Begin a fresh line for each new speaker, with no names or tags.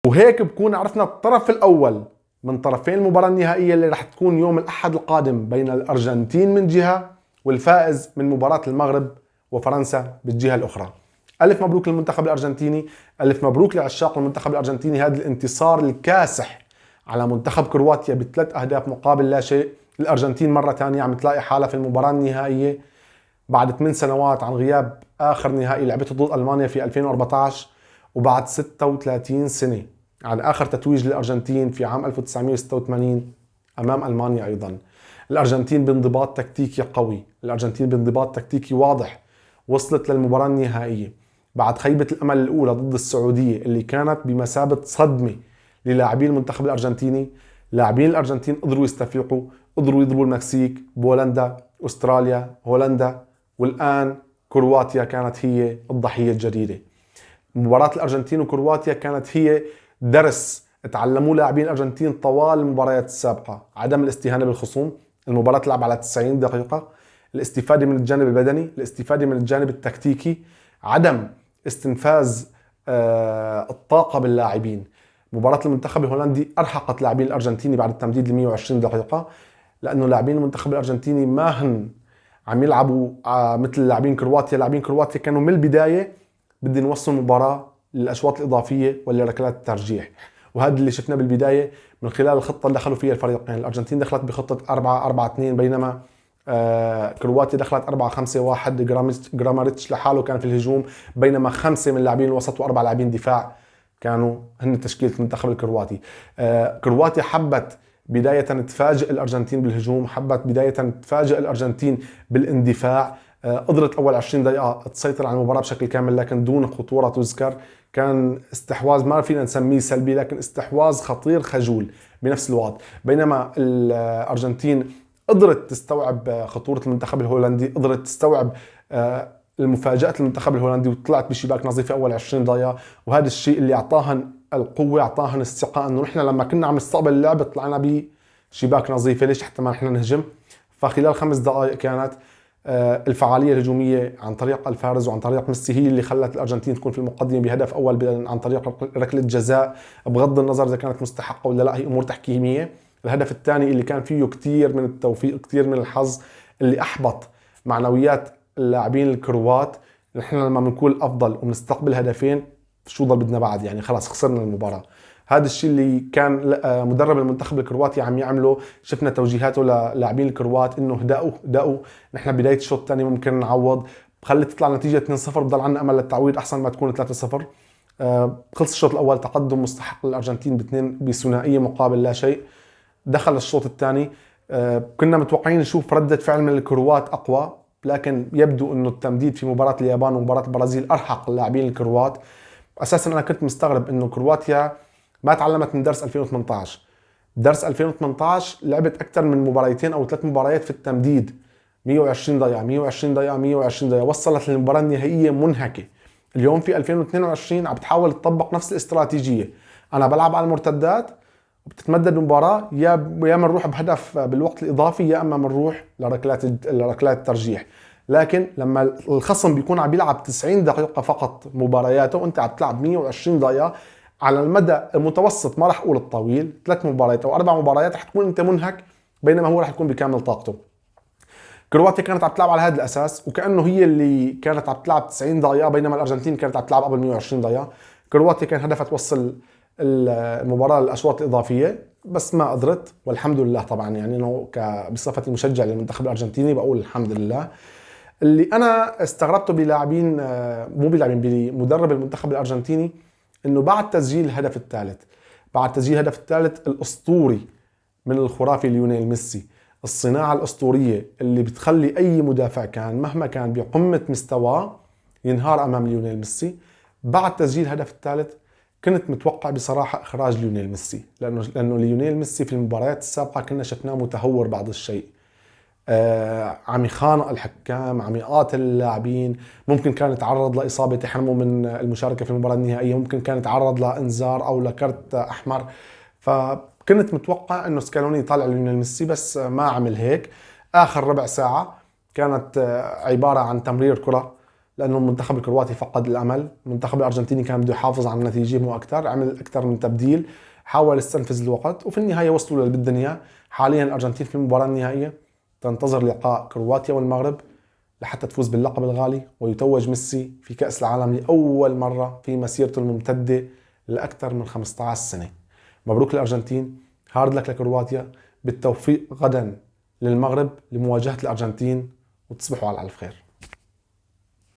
وهيك بكون عرفنا الطرف الأول من طرفين المباراة النهائية اللي رح تكون يوم الأحد القادم بين الأرجنتين من جهة والفائز من مباراة المغرب وفرنسا بالجهة الأخرى. ألف مبروك للمنتخب الأرجنتيني، ألف مبروك لعشاق المنتخب الأرجنتيني. هذا الانتصار الكاسح على منتخب كرواتيا ب3 أهداف مقابل لا شيء. الأرجنتين مرة ثانية عم تلاقي حالها في المباراة النهائية بعد 8 سنوات عن غياب آخر نهائي لعبته ضد ألمانيا في 2014، وبعد 36 سنة عن آخر تتويج للأرجنتين في عام 1986 أمام ألمانيا. أيضا الأرجنتين بانضباط تكتيكي قوي، الأرجنتين بانضباط تكتيكي واضح وصلت للمباراة النهائية بعد خيبة الأمل الأولى ضد السعودية اللي كانت بمثابة صدمة للاعبين المنتخب الأرجنتيني. لاعبين الأرجنتين قدروا يستفيقوا، قدروا يضربوا المكسيك، بولندا، أستراليا، هولندا، والآن كرواتيا كانت هي الضحية الجديدة. مباراة الأرجنتين وكرواتيا كانت هي درس تعلموه لاعبين الأرجنتين طوال المباريات السابقة: عدم الاستهانة بالخصوم، المباراة تلعب على 90 دقيقة، الاستفادة من الجانب البدني، الاستفادة من الجانب التكتيكي، عدم استنفاذ الطاقة باللاعبين. مباراة المنتخب الهولندي أرهقت لاعبين الأرجنتيني بعد التمديد ل 120 دقيقة، لأنه لاعبين المنتخب الأرجنتيني ما هن عم يلعبوا مثل لاعبين كرواتيا. لاعبين كرواتيا كانوا من البداية بدهم يوصلوا المباراة للأشواط الإضافية ولركلات الترجيح، وهذا اللي شفناه بالبداية من خلال الخطة اللي دخلوا فيها الفريقين. الأرجنتين دخلت بخطة 4-4-2 بينما كرواتيا دخلت 4-5-1. جراماريتش لحاله كان في الهجوم، بينما 5 من لاعبين الوسط و4 لاعبين دفاع كانوا هن تشكيلة المنتخب الكرواتي. كرواتيا حبت بداية تفاجئ الأرجنتين بالهجوم، حبت بداية تفاجئ الأرجنتين بالاندفاع. قدرت أول 20 دقيقة تسيطر على المباراة بشكل كامل لكن دون خطورة تذكر. كان استحواذ ما فينا نسميه سلبي لكن استحواذ خطير خجول بنفس الوقت. بينما الأرجنتين قدرت تستوعب خطورة المنتخب الهولندي، قدرت تستوعب المفاجأة المنتخب الهولندي وطلعت بشباك نظيفة أول 20 دقيقة، وهذا الشيء اللي أعطاهن القوة، أعطاهن الثقة أنه نحن لما كنا عم نستقبل اللعب طلعنا بشباك نظيفة. ليش؟ حتى ما نحن نهجم. فخلال 5 دقائق كانت الفعالية الهجومية عن طريق الفارز وعن طريق ميسي هي اللي خلت الأرجنتين تكون في المقدمة بهدف أول عن طريق ركلة جزاء، بغض النظر إذا كانت مستحقة ولا لا، هي أمور تحكيمية. الهدف الثاني اللي كان فيه كتير من التوفيق، كتير من الحظ اللي أحبط معنويات اللاعبين الكروات. نحن لما بنكون أفضل وبنستقبل هدفين شو ضل بدنا بعد؟ يعني خلاص خسرنا المباراة. هذا الشيء اللي كان مدرب المنتخب الكرواتي عم يعمله. شفنا توجيهاته للاعبين الكروات انه اهدأوا، نحن بداية الشوط الثاني ممكن نعوض، خلي تطلع نتيجة 2-0 بضل عنا امل للتعويض احسن ما تكون 3-0. خلص الشوط الاول تقدم مستحق للارجنتين بثنائية مقابل لا شيء. دخل الشوط الثاني كنا متوقعين نشوف ردة فعل من الكروات اقوى، لكن يبدو انه التمديد في مباراة اليابان ومباراة البرازيل ارهق اللاعبين الكروات. اساسا انا كنت مستغرب انه كرواتيا ما تعلمت من درس 2018. درس 2018 لعبت اكثر من مباريتين او 3 مباريات في التمديد 120 دقيقة 120 دقيقة 120 دقيقة، وصلت للمباراة النهائية منهكة. اليوم في 2022 عم بتحاول تطبق نفس الاستراتيجية، انا بلعب على المرتدات وبتتمدد المباراة، يا بنروح بهدف بالوقت الاضافي يا اما بنروح لركلات الترجيح. لكن لما الخصم بيكون عم بيلعب 90 دقيقة فقط مبارياته وانت عم تلعب 120 دقيقة على المدى المتوسط، ما راح اقول الطويل، 3 مباريات او 4 مباريات رح تكون انت منهك بينما هو رح يكون بكامل طاقته. كرواتيا كانت عم تلعب على هذا الاساس وكانه هي اللي كانت عم تلعب 90 دقيقة بينما الارجنتين كانت عم تلعب قبل 120 دقيقة. كرواتيا كان هدفها توصل المباراة للاشواط الاضافية بس ما قدرت، والحمد لله طبعا. يعني انه بصفتي مشجع للمنتخب الارجنتيني بقول الحمد لله. اللي انا استغربته بلاعبين مو بلاعبين بمدرب المنتخب الارجنتيني انه بعد تسجيل الهدف الثالث، بعد تسجيل الهدف الثالث الاسطوري من الخرافي ليونيل ميسي، الصناعة الاسطورية اللي بتخلي اي مدافع كان مهما كان بقمة مستواه ينهار امام ليونيل ميسي، بعد تسجيل الهدف الثالث كنت متوقع بصراحة اخراج ليونيل ميسي، لانه ليونيل ميسي في المباريات السابقة كنا شفناه متهور بعض الشيء، عم يخانق الحكام، عم يقاتل اللاعبين، ممكن كان يتعرض لإصابة تحرمه من المشاركة في المباراة النهائية، ممكن كان يتعرض لإنذار أو لكرت أحمر. فكنت متوقع إنه سكالوني يطلع ليونيل ميسي بس ما عمل هيك. آخر ربع ساعة كانت عبارة عن تمرير كرة لأنه المنتخب الكرواتي فقد الأمل. المنتخب الأرجنتيني كان بده يحافظ على النتيجة مو أكثر، عمل أكثر من تبديل، حاول يستنفذ الوقت، وفي النهاية وصلوا للي بدهم إياه. حاليا الأرجنتين في المباراة النهائية تنتظر لقاء كرواتيا والمغرب لحتى تفوز باللقب الغالي ويتوج ميسي في كأس العالم لأول مرة في مسيرته الممتدة لأكثر من 15 سنة. مبروك للأرجنتين، هارد لك لكرواتيا، بالتوفيق غدا للمغرب لمواجهة الأرجنتين، وتصبحوا على ألف خير.